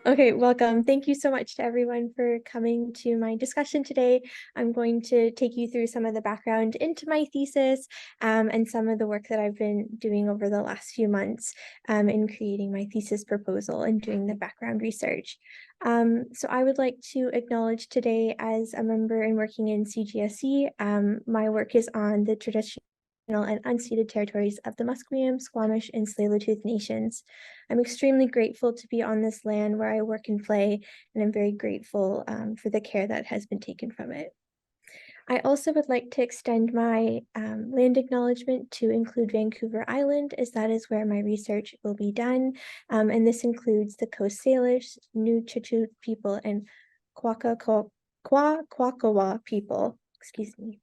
Okay, welcome. Thank you so much to everyone for coming to my discussion today. I'm going to take you through some of the background into my thesis and some of the work that I've been doing over the last few months in creating my thesis proposal and doing the background research. So I would like to acknowledge today as a member and working in CGSE, my work is on the traditional and unceded territories of the Musqueam, Squamish, and Tsleil-Waututh nations. I'm extremely grateful to be on this land where I work and play, and I'm very grateful for the care that has been taken from it. I also would like to extend my land acknowledgement to include Vancouver Island, as that is where my research will be done. And this includes the Coast Salish, Nuuchituth people, and Kwakawa people, excuse me.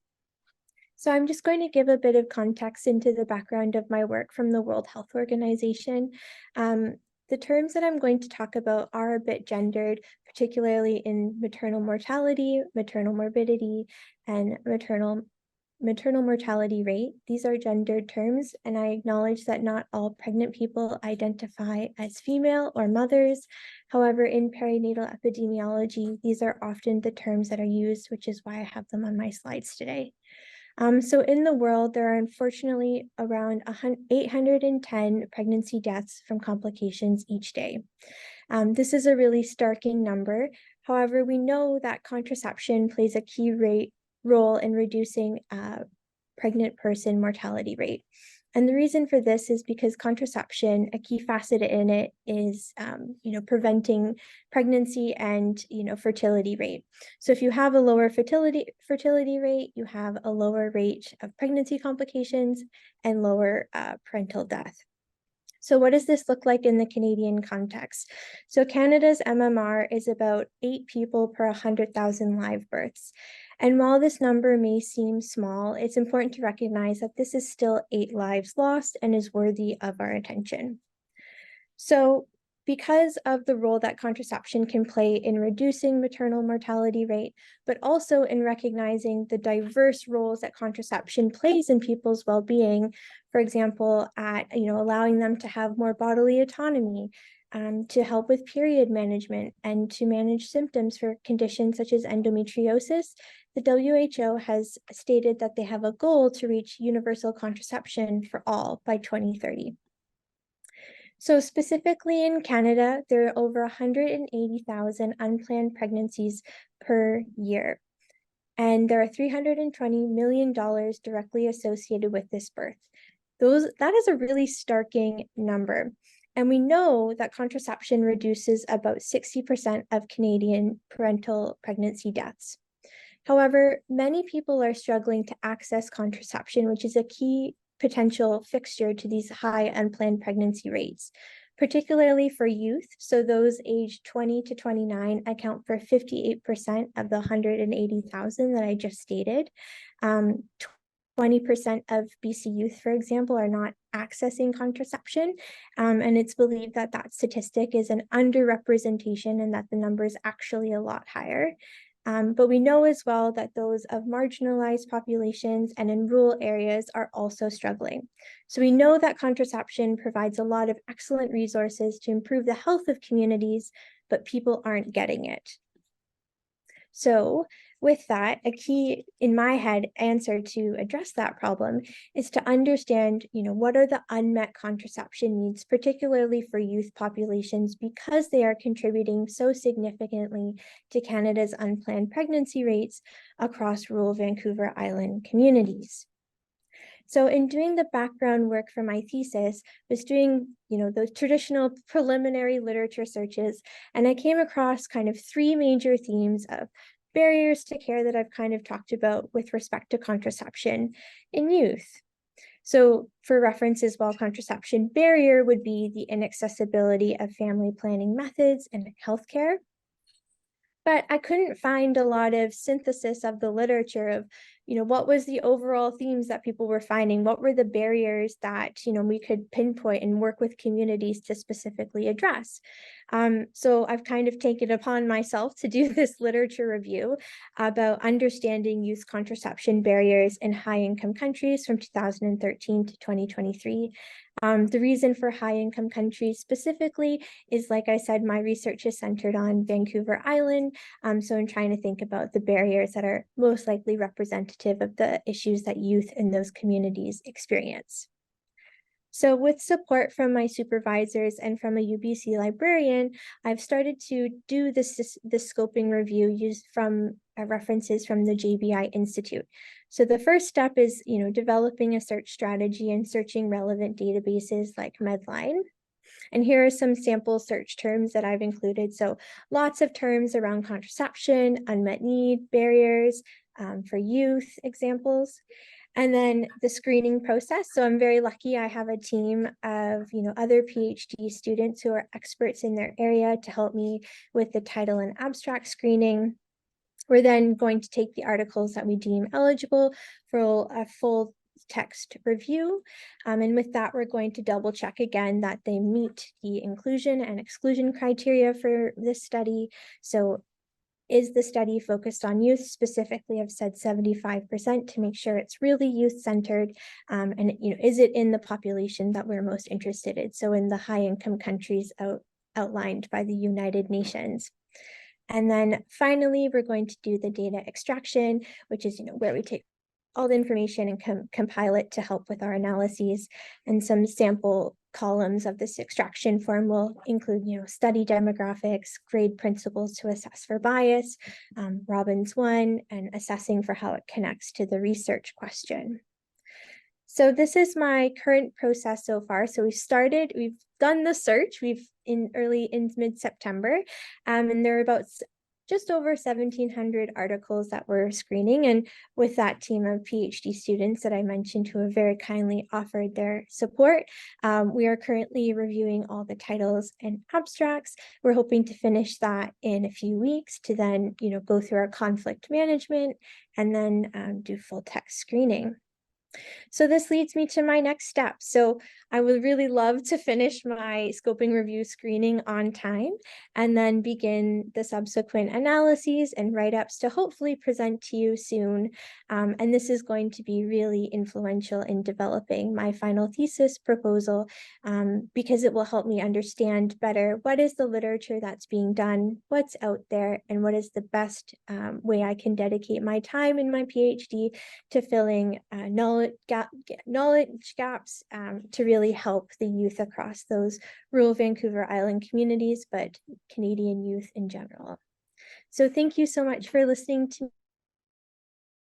So I'm just going to give a bit of context into the background of my work from the World Health Organization. The terms that I'm going to talk about are a bit gendered, particularly in maternal mortality, maternal morbidity, and maternal mortality rate. These are gendered terms, and I acknowledge that not all pregnant people identify as female or mothers. However, in perinatal epidemiology, these are often the terms that are used, which is why I have them on my slides today. So in the world, there are unfortunately around 810 pregnancy deaths from complications each day. This is a really starking number. However, we know that contraception plays a key role in reducing pregnant person mortality rate. And the reason for this is because contraception, a key facet in it is, preventing pregnancy and, fertility rate. So if you have a lower fertility rate, you have a lower rate of pregnancy complications and lower parental death. So what does this look like in the Canadian context? So Canada's MMR is about 8 people per 100,000 live births. And while this number may seem small, it's important to recognize that this is still 8 lives lost and is worthy of our attention. So because of the role that contraception can play in reducing maternal mortality rate, but also in recognizing the diverse roles that contraception plays in people's well-being, for example, at allowing them to have more bodily autonomy, to help with period management, and to manage symptoms for conditions such as endometriosis, the WHO has stated that they have a goal to reach universal contraception for all by 2030. So specifically in Canada, there are over 180,000 unplanned pregnancies per year. And there are $320 million directly associated with this birth. That is a really starking number. And we know that contraception reduces about 60% of Canadian parental pregnancy deaths. However, many people are struggling to access contraception, which is a key potential fixture to these high unplanned pregnancy rates, particularly for youth. So those aged 20 to 29 account for 58% of the 180,000 that I just stated. 20% of BC youth, for example, are not accessing contraception. And it's believed that that statistic is an underrepresentation and that the number is actually a lot higher. But we know as well that those of marginalized populations and in rural areas are also struggling. So we know that contraception provides a lot of excellent resources to improve the health of communities, but people aren't getting it. So with that, a key, in my head, answer to address that problem is to understand, what are the unmet contraception needs, particularly for youth populations, because they are contributing so significantly to Canada's unplanned pregnancy rates across rural Vancouver Island communities. So in doing the background work for my thesis, I was doing, those traditional preliminary literature searches, and I came across kind of 3 major themes of barriers to care that I've kind of talked about with respect to contraception in youth. So for reference as well, contraception barrier would be the inaccessibility of family planning methods and healthcare. But I couldn't find a lot of synthesis of the literature of what was the overall themes that people were finding? What were the barriers that, we could pinpoint and work with communities to specifically address? So I've kind of taken it upon myself to do this literature review about understanding youth contraception barriers in high-income countries from 2013 to 2023. The reason for high-income countries specifically is, like I said, my research is centered on Vancouver Island. So I'm trying to think about the barriers that are most likely representative of the issues that youth in those communities experience. So with support from my supervisors and from a UBC librarian, I've started to do this scoping review used from references from the JBI Institute. So the first step is, developing a search strategy and searching relevant databases like Medline. And here are some sample search terms that I've included. So lots of terms around contraception, unmet need, barriers for youth examples. And then the screening process. So I'm very lucky I have a team of, other PhD students who are experts in their area to help me with the title and abstract screening. We're then going to take the articles that we deem eligible for a full text review. And with that, we're going to double check again that they meet the inclusion and exclusion criteria for this study. So is the study focused on youth? Specifically, I've said 75% to make sure it's really youth-centered. And is it in the population that we're most interested in? So in the high-income countries outlined by the United Nations. And then finally, we're going to do the data extraction, which is where we take all the information and compile it to help with our analyses. And some sample columns of this extraction form will include, study demographics, grade principles to assess for bias, Robbins 1, and assessing for how it connects to the research question. So this is my current process so far. So we've done the search, in mid-September, and there are about just over 1,700 articles that we're screening. And with that team of PhD students that I mentioned who have very kindly offered their support, we are currently reviewing all the titles and abstracts. We're hoping to finish that in a few weeks to then, go through our conflict management and then do full text screening. So this leads me to my next step. So I would really love to finish my scoping review screening on time and then begin the subsequent analyses and write-ups to hopefully present to you soon. And this is going to be really influential in developing my final thesis proposal because it will help me understand better what is the literature that's being done, what's out there, and what is the best way I can dedicate my time in my PhD to filling knowledge gaps to really help the youth across those rural Vancouver Island communities, but Canadian youth in general. So thank you so much for listening to